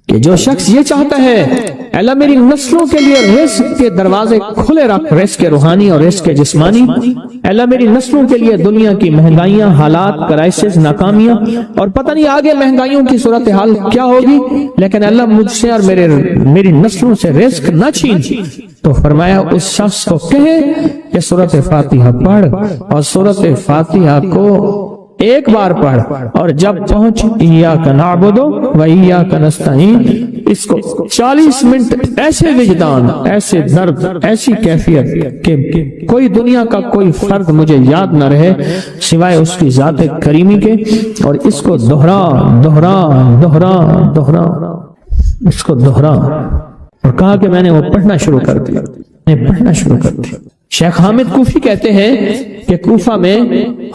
کہ جو شخص یہ چاہتا ہے اللہ میری نسلوں کے لیے رزق کے دروازے کھلے رکھ، رزق روحانی اور رزق جسمانی، اللہ میری نسلوں کے لیے دنیا کی مہنگائیاں، حالات، کرائسس، ناکامیاں، اور پتہ نہیں آگے مہنگائیوں کی صورتحال کیا ہوگی، لیکن اللہ مجھ سے اور میری نسلوں سے رزق نہ چھین، تو فرمایا اس شخص کو کہے کہ سورۃ فاتحہ پڑھ، اور سورۃ فاتحہ کو ایک بار پڑھ، اور جب پہنچ ایاک نعبد و ایاک نستعین، اس کو 40 منٹ ایسے وجدان، ایسے درد، ایسی کیفیت کہ کوئی دنیا کا کوئی فرد مجھے یاد نہ رہے سوائے اس کی ذات کریمی کے، اور اس کو دہرا دہرا دہرا دہرا، اس کو دہرا، اور کہا کہ میں نے وہ پڑھنا شروع کر دیا، پڑھنا شروع کر دیا۔ شیخ حامد کوفی کہتے ہیں کہ کوفہ میں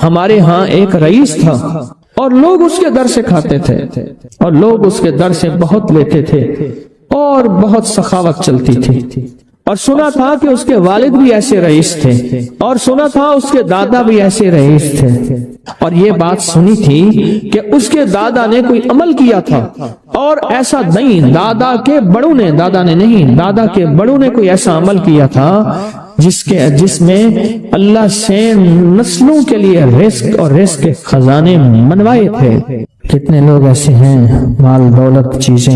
ہمارے ہاں ایک رئیس تھا، اور لوگ اس کے در سے کھاتے تھے، اور لوگ اس کے در سے بہت لیتے تھے، اور بہت سخاوت چلتی تھی، اور سنا تھا کہ اس کے والد بھی ایسے رئیس تھے، اور سنا تھا اس کے دادا بھی ایسے رئیس تھے، اور یہ بات سنی تھی کہ اس کے دادا نے کوئی عمل کیا تھا، اور ایسا نہیں، دادا کے بڑوں نے کوئی ایسا عمل کیا تھا جس میں اللہ سے نسلوں کے لیے رزق اور رزق کے خزانے منوائے تھے۔ کتنے لوگ ایسے ہیں، مال دولت چیزیں،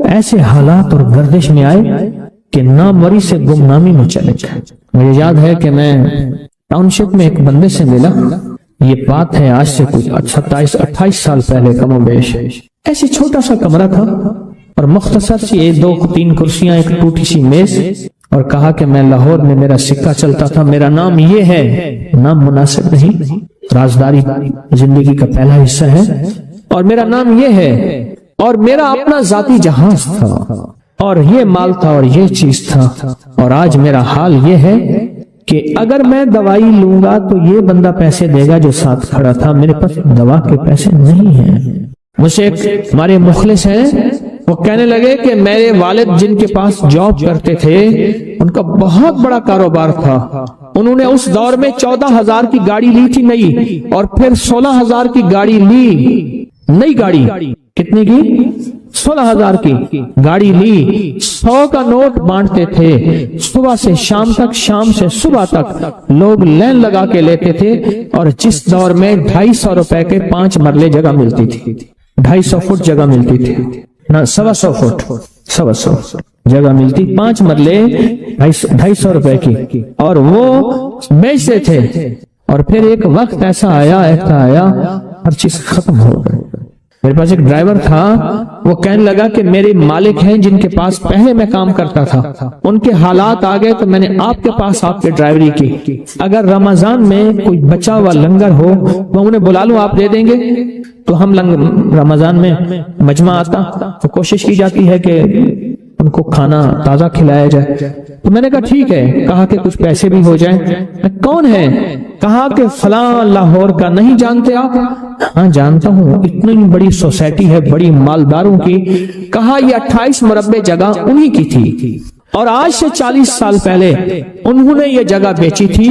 ایسے حالات اور گردش میں آئے کہ ناموری سے گمنامی میں چلے گئے۔ مجھے یاد ہے کہ میں ٹاؤن شپ میں ایک بندے سے ملا، یہ بات ہے آج سے کچھ 27-28 سال پہلے کم و بیش، ایسی چھوٹا سا کمرہ تھا، اور مختصر سی 1-2-3 کرسیاں، ایک ٹوٹی سی میز، اور کہا کہ میں لاہور میں میرا سکہ چلتا تھا، میرا نام یہ ہے، نام مناسب نہیں، رازداری زندگی کا پہلا حصہ ہے، اور میرا نام یہ ہے، اور میرا اپنا ذاتی جہاز تھا، اور یہ مال تھا، اور یہ چیز تھا، اور آج میرا حال یہ ہے کہ اگر میں دوائی لوں گا تو یہ بندہ پیسے دے گا جو ساتھ کھڑا تھا، میرے پاس دوا کے پیسے نہیں ہیں۔ مجھے ایک ہمارے مخلص ہیں، وہ کہنے لگے کہ میرے والد جن کے پاس جاب کرتے تھے، ان کا بہت بڑا کاروبار تھا، انہوں نے اس دور میں 14,000 کی گاڑی لی تھی نئی، اور پھر 16,000 کی گاڑی لی، نئی گاڑی، کتنے کی؟ 16,000 کی گاڑی لی، 100 کا نوٹ بانٹتے تھے، صبح سے شام تک، شام سے صبح تک لوگ لین لگا کے لیتے تھے، اور جس دور میں 250 روپے کے 5 مرلے جگہ ملتی تھی، 250 فٹ جگہ ملتی تھی، نہ 125 فٹ، 125 جگہ ملتی، 5 مرلے 250 روپے کی، اور وہ بیچتے تھے۔ اور پھر ایک وقت ایسا آیا ہر چیز ختم ہو گئی۔ میرے پاس ایک ڈرائیور تھا، وہ کہنے لگا کہ میرے مالک ہیں جن کے پاس پہلے میں کام کرتا تھا، ان کے حالات آ گئے تو میں نے آپ کے پاس آپ کے ڈرائیوری کی، اگر رمضان میں کوئی بچا ہوا لنگر ہو وہ انہیں بلا لوں، آپ دے دیں گے؟ تو ہم رمضان میں مجمع آتا تو کوشش کی جاتی ہے کہ ان کو کھانا تازہ کھلایا جائے، تو میں نے کہا ٹھیک ہے، کہا کہ کچھ پیسے بھی ہو جائیں۔ کون ہے؟ کہا کہ فلاں لاہور کا، نہیں جانتے آپ؟ ہاں جانتا ہوں، اتنی بڑی سوسائٹی ہے، بڑی مالداروں کی۔ کہا یہ 28 مربع جگہ انہی کی تھی، اور آج سے 40 سال پہلے انہوں نے یہ جگہ بیچی تھی،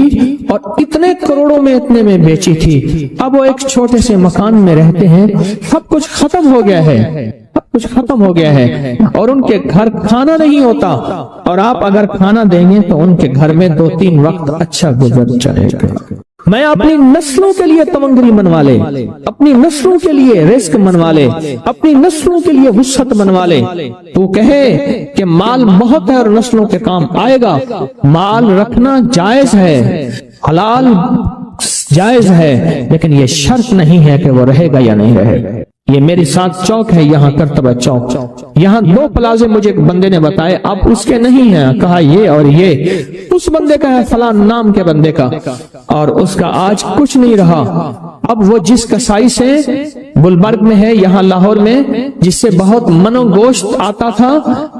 اور اتنے کروڑوں میں اتنے میں بیچی تھی، اب وہ ایک چھوٹے سے مکان میں رہتے ہیں، سب کچھ ختم ہو گیا ہے، سب کچھ ختم ہو گیا ہے، اور ان کے گھر کھانا نہیں ہوتا، اور آپ اگر کھانا دیں گے تو ان کے گھر میں 2-3 وقت اچھا گزر جائے گا۔ میں اپنی نسلوں کے لیے تمنگری منوا لے، اپنی نسلوں کے لیے رزق منوا لے، اپنی نسلوں کے لیے وسعت منوا لے۔ تو کہے کہ مال بہت ہے اور نسلوں کے کام آئے گا، مال رکھنا جائز ہے، حلال جائز ہے، لیکن یہ شرط نہیں ہے کہ وہ رہے گا یا نہیں رہے گا۔ یہ میرے ساتھ چوک ہے، یہاں کرتبہ چوک، یہاں 2 پلازے مجھے ایک بندے نے بتائے، اب اس کے نہیں ہیں، کہا یہ اور یہ اس بندے کا ہے، فلاں نام کے بندے کا، اور اس کا آج کچھ نہیں رہا۔ اب وہ جس کسائی سے گلبرگ میں ہے، یہاں لاہور میں، جس سے بہت من و گوشت آتا تھا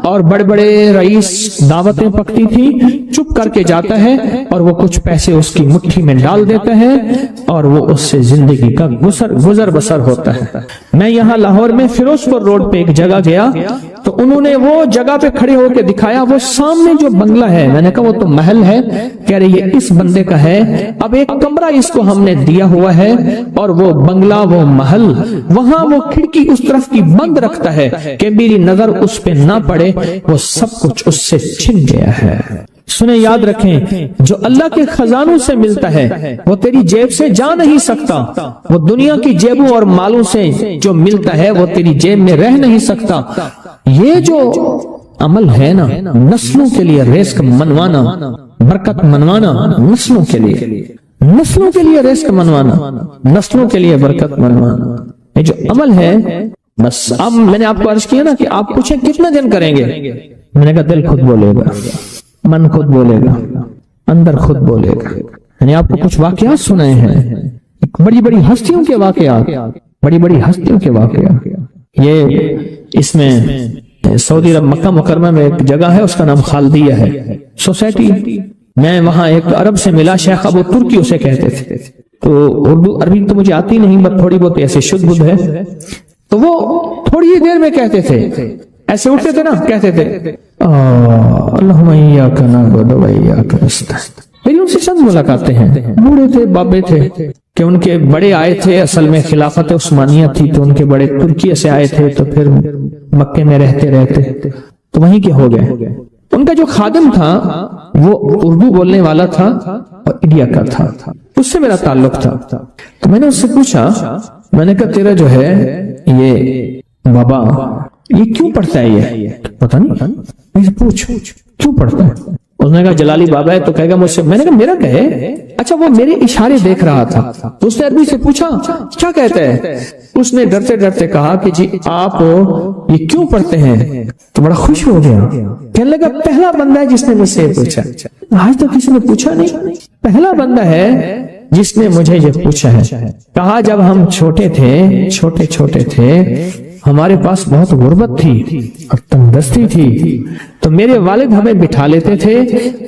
اور بڑے بڑے رئیس دعوتیں پکتی تھی، چپ کر کے جاتا ہے اور وہ کچھ پیسے اس کی مٹھی میں ڈال دیتا ہے اور وہ اس سے زندگی کا گزر بسر ہوتا ہے۔ میں یہاں لاہور میں فیروز پور روڈ پہ ایک جگہ گیا تو انہوں نے وہ جگہ پہ کھڑے ہو کے دکھایا، وہ سامنے جو بنگلہ ہے، میں نے کہا وہ تو محل ہے، کہہ رہے یہ اس بندے کا ہے، اب ایک کمرہ اس کو ہم نے دیا ہوا ہے اور وہ بنگلہ وہ محل وہاں وہ کھڑکی اس طرف کی بند رکھتا ہے کہ میری نظر اس پہ نہ پڑے، وہ سب کچھ اس سے چھن گیا ہے۔ سنیں، یاد رکھیں، جو اللہ کے خزانوں سے ملتا ہے وہ تیری جیب سے جا نہیں سکتا، وہ دنیا کی جیبوں اور مالوں سے جو ملتا ہے وہ تیری جیب میں رہ نہیں سکتا۔ یہ جو عمل ہے نا، نسلوں کے لیے رزق منوانا، برکت منوانا، نسلوں کے لیے رزق منوانا، نسلوں کے لیے برکت منوانا، یہ جو عمل ہے، بس اب میں نے آپ کو عرض کیا نا کہ آپ پوچھیں کتنا دن کریں گے، میں نے کہا دل خود بولے گا، من خود بولے گا، اندر خود بولے گا۔ میں نے آپ کو کچھ واقعات سنائے ہیں، بڑی بڑی ہستیوں کے واقعات، بڑی بڑی ہستیوں کے واقعات۔ یہ اس میں سعودی عرب مکہ مکرمہ میں ایک جگہ ہے، اس کا نام خالدیہ ہے سوسائٹی۔ میں وہاں ایک عرب سے ملا، شیخ ابو ترکی اسے کہتے تھے، تو اردو عربی تو مجھے آتی نہیں، بس تھوڑی بہت ایسے شدھ بدھ ہے، تو وہ تھوڑی ہی دیر میں کہتے تھے، ایسے اٹھتے تھے نا، کہتے تھے اللہم ایاک نعبد و ایاک نستعین۔ میری ان سے چند ملاقاتیں ہیں، بوڑھے تھے، بابے تھے، کہ ان کے بڑے آئے تھے، اصل میں خلافت عثمانیہ تھی تو ان کے بڑے ترکیہ سے آئے تھے، تو پھر مکے میں رہتے تو وہیں کے ہو گئے۔ ان کا جو خادم تھا وہ اردو بولنے والا تھا اور انڈیا کا تھا، اس سے میرا تعلق تھا۔ تو میں نے اس سے پوچھا، میں نے کہا تیرا جو ہے یہ بابا یہ کیوں پڑھتا ہے، یہ پتہ نہیں، پوچھ کیوں پڑھتا ہے؟ اس نے کہا جلالی بابا ہے تو کہے گا مجھ سے۔ میں نے کہا میرا کہے؟ اچھا وہ میرے اشارے دیکھ رہا تھا، تو اس نے عربی سے پوچھا کیا کہتا ہے؟ اس نے ڈرتے ڈرتے کہا کہ جی آپ یہ کیوں پڑھتے ہیں؟ تو بڑا خوش ہو گیا، کہنے لگا پہلا بندہ ہے جس نے مجھ سے یہ پوچھا، آج تو کسی نے پوچھا نہیں، پہلا بندہ ہے جس نے مجھے یہ پوچھا ہے۔ کہا جب ہم چھوٹے تھے ہمارے پاس بہت غربت تھی اور تندرستی تھی، تو میرے والد ہمیں بٹھا لیتے تھے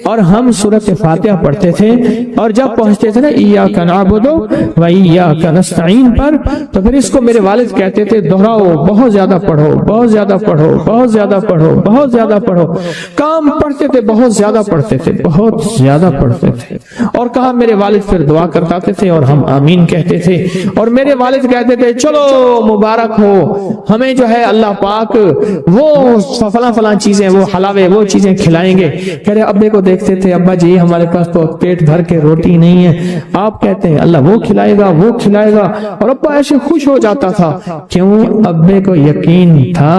اور ہم سورۃ فاتحہ پڑھتے تھے، اور جب پہنچتے تھے نا ایاک نعبد و ایاک نستعین پر، تو پھر اس کو میرے والد کہتے تھے دہراؤ، بہت زیادہ پڑھو، بہت زیادہ پڑھو، بہت زیادہ پڑھو، بہت زیادہ پڑھو۔ کام پڑھتے تھے، بہت زیادہ پڑھتے تھے، بہت زیادہ پڑھتے تھے، اور کہا میرے والد پھر دعا کرتے تھے اور ہم آمین کہتے تھے، اور میرے والد کہتے تھے چلو مبارک ہو، ہمیں جو ہے اللہ پاک وہ فلاں چیزیں، وہ حلاوے، وہ چیزیں کھلائیں گے۔ کہہ رہے ابے کو دیکھتے تھے، ابا جی ہمارے پاس تو پیٹ بھر کے روٹی نہیں ہے، آپ کہتے ہیں اللہ وہ کھلائے گا، وہ کھلائے گا، اور ابا ایسے خوش ہو جاتا تھا۔ کیوں؟ ابے کو یقین تھا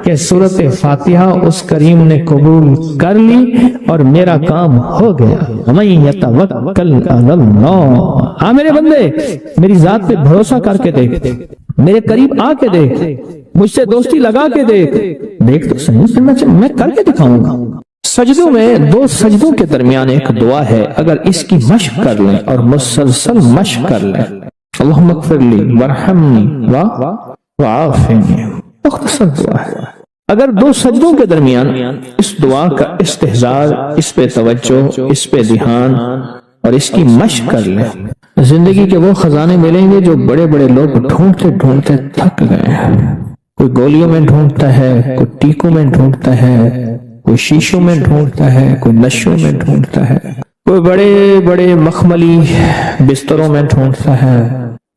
کہ سورۃ فاتحہ اس کریم نے قبول کر لی اور میرا کام ہو گیا۔ وَمَن يَتَوَکَّلْ عَلَى اللَّهِ۔ ہاں میرے بندے، میری ذات پہ بھروسہ کر کے دیکھ، میرے قریب آ کے دیکھ، مجھ سے دوستی لگا کے دیکھ تو صحیح، میں کر کے دکھاؤں گا۔ سجدوں میں، دو سجدوں کے درمیان ایک دعا ہے، اگر اس کی مشق کر لیں اور مسلسل مشق کر لیں، اللہم اغفر لی وارحمنی وعافنی، مختصر دعا ہے۔ اگر دو سجدوں کے درمیان اس دعا کا استحضار، اس پہ توجہ، اس پہ دھیان اور اس کی مشق کر لیں، زندگی کے وہ خزانے ملیں گے جو بڑے بڑے لوگ ڈھونڈتے ڈھونڈتے تھک گئے ہیں۔ کوئی گولیوں میں ڈھونڈتا ہے، کوئی ٹیکوں میں ڈھونڈتا ہے، کوئی شیشوں میں ڈھونڈتا ہے، کوئی نشوں میں ڈھونڈتا ہے، کوئی بڑے بڑے مخملی بستروں میں ڈھونڈتا ہے،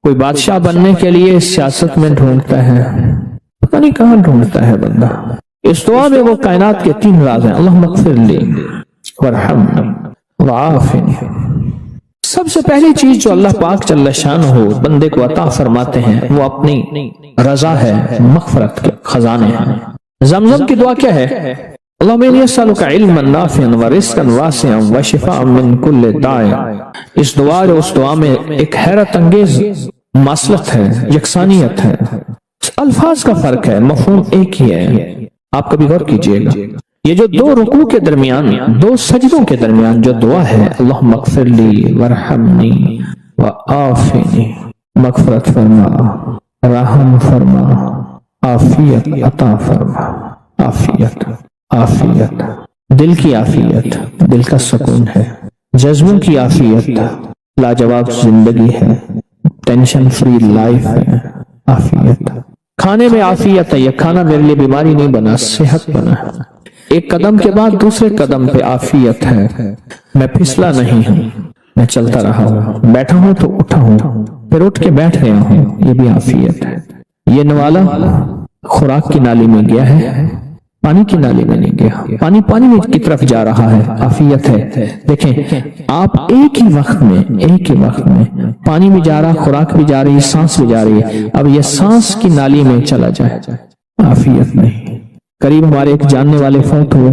کوئی بادشاہ بننے کے لیے سیاست میں ڈھونڈتا ہے، پتہ نہیں کہاں ڈھونڈتا ہے بندہ۔ اس دعا میں وہ کائنات کے تین راز ہیں، اللہم اغفر لی وارحمنی وعافنی۔ سب سے پہلی چیز جو اللہ پاک جل شانہ بندے کو عطا فرماتے ہیں وہ اپنی رضا ہے، مغفرت کے خزانے ہیں۔ زمزم کی دعا کیا ہے؟ اللہم انی اسألک علما نافعا ورزقا واسعا وشفاء من کل داء۔ اس دعا اور اس دعا میں ایک حیرت انگیز ماثلت ہے، یکسانیت ہے، الفاظ کا فرق ہے، مفہوم ایک ہی ہے۔ آپ کبھی غور کیجئے گا، یہ جو دو رکوع کے درمیان، دو سجدوں کے درمیان جو دعا ہے، اللہم اغفر لی وارحمنی وعافنی، مغفرت فرما، رحم فرما، عافیت عطا فرما، عافیت، دل کی عافیت، دل کا سکون ہے، جذبوں کی عافیت، لاجواب زندگی ہے، ٹینشن فری لائف ہے، عافیت، کھانے میں عافیت ہے، یہ کھانا میرے لیے بیماری نہیں بنا، صحت بنا ہے۔ ایک قدم کے بعد دوسرے قدم پہ عافیت ہے، میں پھسلا نہیں ہوں، میں چلتا رہا ہوں، بیٹھا ہوں تو اٹھا ہوں، پھر اٹھ کے بیٹھ گیا ہوں، یہ بھی عافیت ہے۔ یہ نوالا خوراک کی نالی میں گیا ہے، پانی کی نالی میں نہیں گیا، پانی میں کی طرف جا رہا ہے، عافیت ہے۔ دیکھیں آپ ایک ہی وقت میں پانی بھی جا رہا، خوراک بھی جا رہی ہے، سانس بھی جا رہی ہے، اب یہ سانس کی نالی میں چلا جائے، عافیت نہیں۔ قریب ہمارے ایک جاننے والے فوت ہوئے،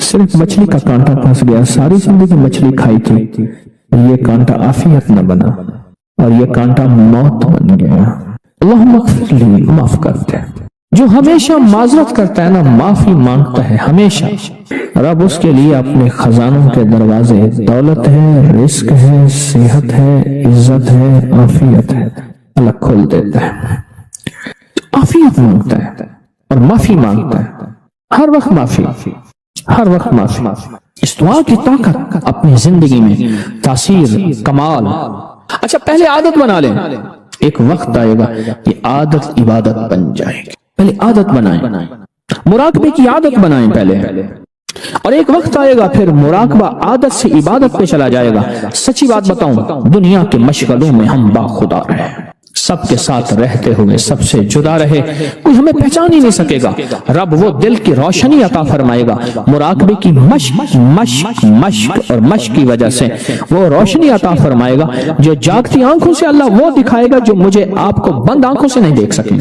صرف مچھلی کا کانٹا پھنس گیا، ساری زندگی مچھلی کھائی تھی، یہ کانٹا عافیت نہ بنا اور یہ کانٹا موت بن گیا۔ اللہم اغفر لی، معاف کرتے ہیں۔ جو ہمیشہ معذرت کرتا ہے نا، معافی مانگتا ہے ہمیشہ، رب اس کے لیے اپنے خزانوں کے دروازے، دولت ہے، رزق ہے، صحت ہے، عزت ہے، عافیت ہے، اللہ کھول دیتا ہے۔ عافیت مانگتا ہے اور معافی مانگتا ہے، ہر وقت معافی، ہر وقت معافی۔ اس دعا کی طاقت اپنی زندگی میں تاثیر، کمال۔ اچھا پہلے عادت بنا لیں، ایک وقت آئے گا کہ عادت عبادت بن جائے گی، پہلے عادت بنائیں، مراقبے کی عادت بنائیں پہلے، اور ایک وقت آئے گا پھر مراقبہ عادت سے عبادت پہ چلا جائے گا۔ سچی بات بتاؤں، دنیا کے مشغلوں میں ہم باخدا رہے، سب کے ساتھ رہتے ہوئے سب سے جدا رہے، کوئی ہمیں پہچان ہی نہیں سکے گا۔ رب وہ دل کی روشنی عطا فرمائے گا، مراقبے کی مشق اور مشق کی وجہ سے وہ روشنی عطا فرمائے گا جو جاگتی آنکھوں سے اللہ وہ دکھائے گا جو مجھے آپ کو بند آنکھوں سے نہیں دیکھ سکیں۔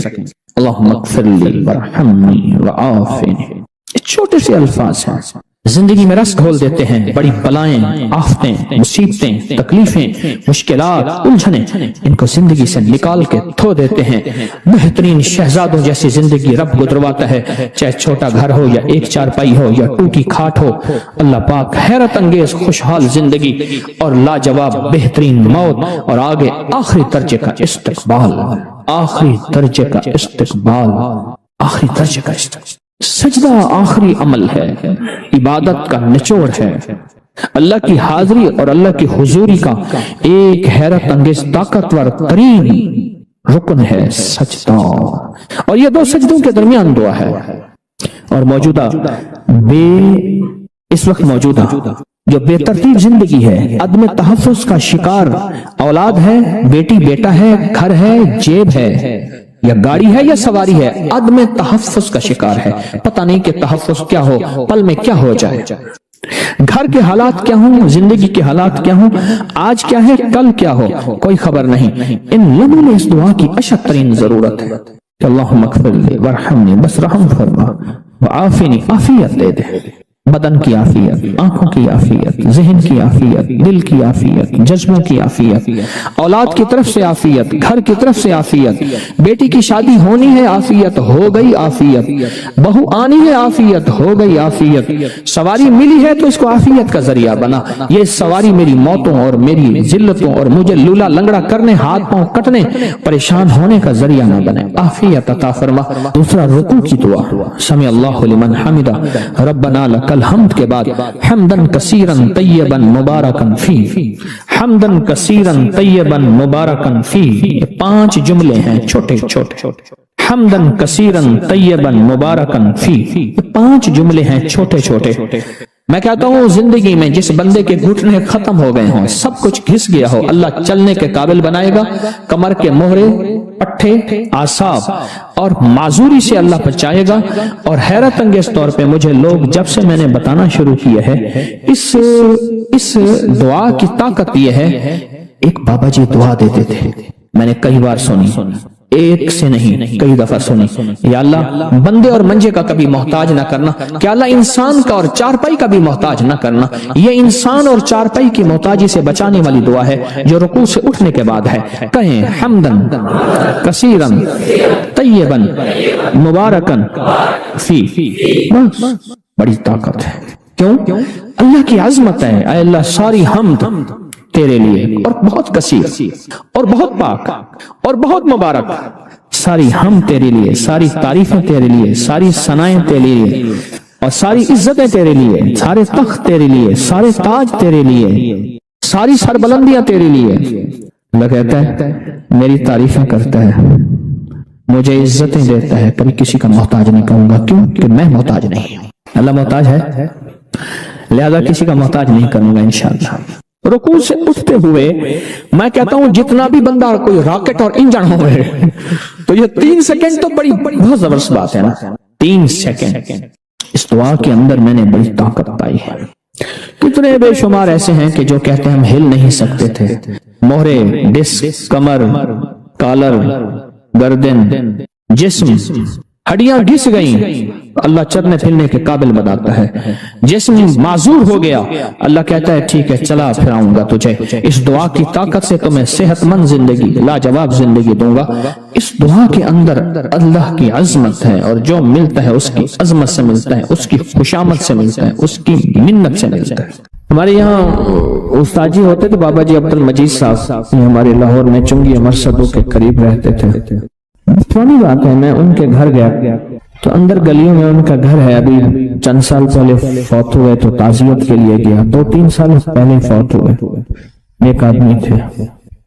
اللہم اغفر لی ورحمنی وعافنی، چھوٹے سے الفاظ ہیں، زندگی میں رس گھول دیتے ہیں۔ بڑی بلائیں، آفتیں، مصیبتیں، تکلیفیں، مشکلات، الجھنیں، ان کو زندگی سے نکال کے دھو دیتے ہیں۔ بہترین شہزادوں جیسی زندگی رب گزرواتا ہے، چاہے چھوٹا گھر ہو یا ایک چارپائی ہو یا ٹوٹی کھاٹ ہو۔ اللہ پاک حیرت انگیز خوشحال زندگی اور لاجواب بہترین موت، اور آگے آخری درجے کا استقبال، آخری درجے کا استقبال، آخری درجے کا استقبال۔ سجدہ آخری عمل ہے، عبادت کا نچوڑ ہے، اللہ کی حاضری اور اللہ کی حضوری کا ایک حیرت انگیز طاقتور ترین رکن ہے سجدہ، اور یہ دو سجدوں کے درمیان دعا ہے۔ اور موجودہ اس وقت موجودہ جو بے ترتیب زندگی ہے، عدم تحفظ کا شکار اولاد ہے، بیٹی بیٹا ہے، گھر ہے، جیب ہے یا گاڑی ہے یا سواری ہے، عدم تحفظ کا شکار ہے، پتہ نہیں کہ تحفظ کیا ہو، پل میں کیا ہو جائے، گھر کے حالات کیا ہوں، زندگی کے حالات کیا ہوں، آج کیا ہے کل کیا ہو، کوئی خبر نہیں۔ ان لمحوں میں اس دعا کی اشد ترین ضرورت ہے کہ اللہم اغفر لی ورحمنی، بس رحم فرما، وعافنی، عافیت دے دے، بدن کی عافیت، آنکھوں کی عافیت، ذہن کی عافیت، دل کی عافیت، جذبوں کی عافیت، اولاد کی طرف سے عافیت، گھر کی طرف سے عافیت، بیٹی کی شادی ہونی ہے عافیت، ہو گئی عافیت، بہو آنی ہے عافیت، ہو گئی عافیت، سواری ملی ہے تو اس کو عافیت کا ذریعہ بنا، یہ سواری میری موتوں اور میری ذلتوں اور مجھے لولا لنگڑا کرنے، ہاتھ پاؤں کٹنے، پریشان ہونے کا ذریعہ نہ بنے، عافیت عطا فرما۔ دوسرا رکوع کی دعا، سمع اللہ لمن حمدہ، ربنا لک الحمد کے بعد حمدن کثیرن طیبن مبارکن فی، حمدن کثیرن طیبن مبارکن فی، یہ 5 جملے ہیں چھوٹے چھوٹے، حمدن کثیرن طیبن مبارکن فی، یہ 5 جملے ہیں چھوٹے چھوٹے۔ میں کہتا ہوں زندگی میں جس بندے کے گھٹنے ختم ہو گئے ہوں، سب کچھ گھس گیا ہو، اللہ چلنے کے قابل بنائے گا، کمر کے مہرے، پٹھے، اعصاب اور معذوری سے اللہ بچائے گا۔ اور حیرت انگیز طور پہ مجھے لوگ جب سے میں نے بتانا شروع کیا ہے، اس دعا کی طاقت یہ ہے، ایک بابا جی دعا دیتے تھے، میں نے کئی بار سنی، ایک سے نہیں کئی دفعہ سنی، یا اللہ بندے اور منجے کا کبھی محتاج نہ کرنا، کہ اللہ انسان کا اور چارپائی کا بھی محتاج نہ کرنا۔ یہ انسان اور چارپائی کی محتاجی سے بچانے والی دعا ہے جو رکوع سے اٹھنے کے بعد ہے۔ کہیں حمدن کثیرن طیبن مبارکن فی، بس بڑی طاقت ہے۔ کیوں؟ اللہ کی عظمت ہے، اے اللہ ساری حمد تیرے لیے، اور بہت کثیر اور بہت پاک اور بہت مبارک، ساری ہم تیرے لیے، ساری تعریفیں تیرے لیے، ساری ثنائیں تیرے لیے، اور ساری عزتیں تیرے لیے، سارے تخت تیرے لیے، سارے تاج تیرے لیے، ساری سربلندیاں تیرے لیے۔ اللہ کہتا ہے میری تعریفیں کرتا ہے، مجھے عزتیں دیتا ہے، کبھی کسی کا محتاج نہیں کہوں گا، کیوں کہ میں محتاج نہیں ہوں، اللہ محتاج ہے، لہذا کسی کا محتاج نہیں کروں گا انشاءاللہ۔ رکوع سے اٹھتے ہوئے میں کہتا ہوں جتنا بھی بندہ کوئی راکٹ اور انجن ہوئے تو یہ 3 سیکنڈ تو بہت زبردست بات ہے نا، 3 سیکنڈ اس دعا کے اندر میں نے بڑی طاقت پائی ہے۔ کتنے بے شمار ایسے ہیں کہ جو کہتے ہیں ہم ہل نہیں سکتے تھے، مہرے، ڈسک، کمر، کالر، گردن، جسم، ہڈیاں گھس گئیں، اللہ چلنے پھرنے کے قابل بناتا ہے، جسم معذور ہو گیا، اللہ کہتا ہے ٹھیک ہے چلا پھراؤں گا تجھے، اس دعا کی طاقت سے تمہیں صحت مند زندگی، لاجواب زندگی دوں گا۔ اس دعا کے اندر اللہ کی عظمت ہے، اور جو ملتا ہے اس کی عظمت سے ملتا ہے، اس کی خوشامد سے ملتا ہے، اس کی منت سے ملتا ہے۔ ہمارے یہاں استاد جی ہوتے تھے بابا جی عبد المجید صاحب، یہ ہمارے لاہور میں چنگی مرصدوں کے قریب رہتے تھے۔ پرانی بات ہے، میں ان کے گھر گیا تو اندر گلیوں میں ان کا گھر ہے، ابھی چند سال پہلے فوت ہوئے تو تعزیت کے لیے گیا، 2-3 سال پہلے فوت ہوئے۔ ایک آدمی تھے،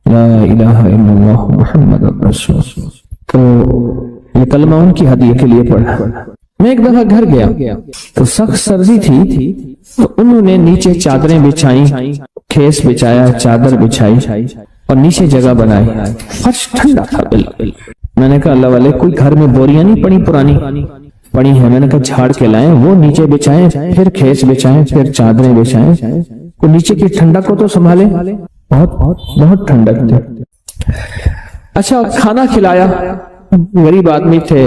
لا الہ الا اللہ محمد رسول اللہ، تو یہ کلمہ ان کی ہدیے کے لیے پڑھا۔ میں ایک دفعہ گھر گیا تو سخت سردی تھی، تو انہوں نے نیچے چادریں بچھائیں، کھیس بچھایا، چادر بچھائی اور نیچے جگہ بنائی، فرش ٹھنڈا تھا بالکل۔ میں نے کہا اللہ والے کوئی گھر میں بوریاں نہیں پڑی، پرانی پڑی ہیں، میں نے کہا جھاڑ کے لائیں، وہ نیچے بچھائیں، پھر کھیس بچھائیں، پھر چادریں بچھائیں، کوئی نیچے کی ٹھنڈک کو تو سنبھالے، بہت ٹھنڈک تھی۔ اچھا کھانا کھلایا، غریب آدمی تھے،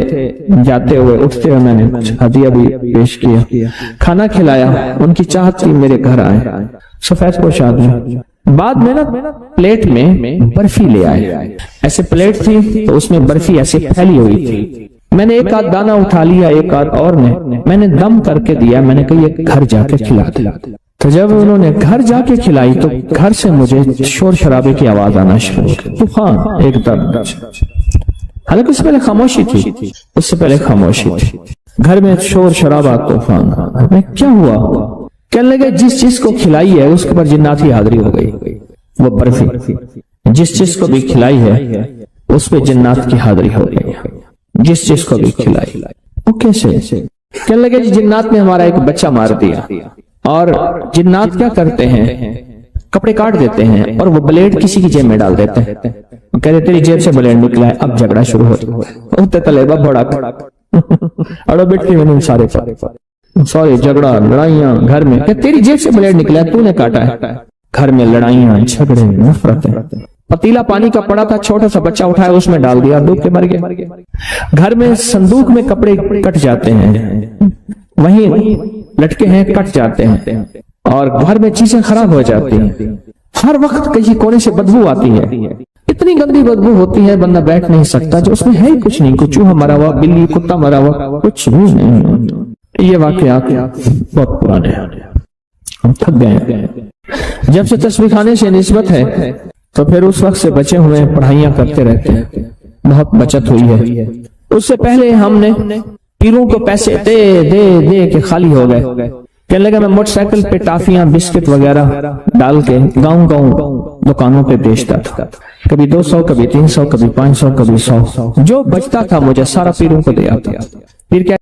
جاتے ہوئے اٹھتے ہوئے میں نے کچھ ہدیہ بھی پیش کیا، کھانا کھلایا، ان کی چاہت تھی میرے گھر آئے، سفید پوش آدمی۔ بعد میں نا پلیٹ میں برفی لے آئے، ایسے پلیٹ تھی تو اس میں برفی ایسے پھیلی ہوئی تھی، میں نے ایک آدھ دانہ اٹھا لیا، ایک آدھ اور میں نے دم کر کے دیا، میں نے کہا یہ گھر جا کے کھلا دے۔ تو جب انہوں نے گھر جا کے کھلائی تو گھر سے مجھے شور شرابے کی آواز آنا شروع ہو گئی، طوفان ایک دم، حالانکہ اس سے پہلے خاموشی تھی، اس سے پہلے خاموشی تھی، گھر میں شور شرابہ طوفان۔ میں کیا ہوا؟ کہنے لگے جس چیز کو کھلائی ہے اس کے اوپر جنات کی حاضری ہو گئی، وہ برفی جس چیز کو بھی کھلائی ہے اس پہ جنات کی حاضری ہو گئی، جس چیز کو بھی کھلائی۔ وہ کیسے؟ کہنے لگے جنات نے ہمارا ایک بچہ مار دیا، اور جنات کیا کرتے ہیں، کپڑے کاٹ دیتے ہیں اور وہ بلیڈ کسی کی جیب میں ڈال دیتے ہیں، کہتے تیری جیب سے بلیڈ نکلا ہے، اب جھگڑا شروع ہوتے طلبہ بڑا اڑو بیٹھی میں سارے سوری جھگڑا لڑائیاں گھر میں، کہ تیری جیب سے بلیڈ نکلا ہے، تو نے کاٹا ہے، گھر میں لڑائیاں جھگڑے نفرتیں۔ پتیلا پانی کا پڑا تھا، چھوٹا سا بچہ اٹھایا اس میں ڈال دیا، ڈوب کے مر گیا۔ گھر میں صندوق میں کپڑے کٹ جاتے ہیں، وہیں لٹکے ہیں کٹ جاتے ہیں، اور گھر میں چیزیں خراب ہو جاتی ہیں، ہر وقت کسی کونے سے بدبو آتی ہے، اتنی گندی بدبو ہوتی ہے بندہ بیٹھ نہیں سکتا، جو اس میں ہے ہی کچھ نہیں، کوئی چوہا مرا ہوا، بلی کتا مرا ہوا، کچھ بھی نہیں۔ یہ واقعات بہت پرانے ہیں، ہم تھک گئے ہیں۔ جب سے تسبیح خانے سے نسبت ہے تو پھر اس وقت سے بچے ہوئے پڑھائیاں کرتے رہتے ہیں، بہت بچت ہوئی ہے۔ اس سے پہلے ہم نے پیروں کو پیسے دے دے دے کے خالی ہو گئے، کہنے لگا میں موٹر سائیکل پہ ٹافیاں بسکٹ وغیرہ ڈال کے گاؤں دکانوں پہ بیچتا تھا، کبھی 200 کبھی 300 کبھی 500 کبھی 100، جو بچتا تھا مجھے سارا پیروں کو دے آتا۔ پھر کیا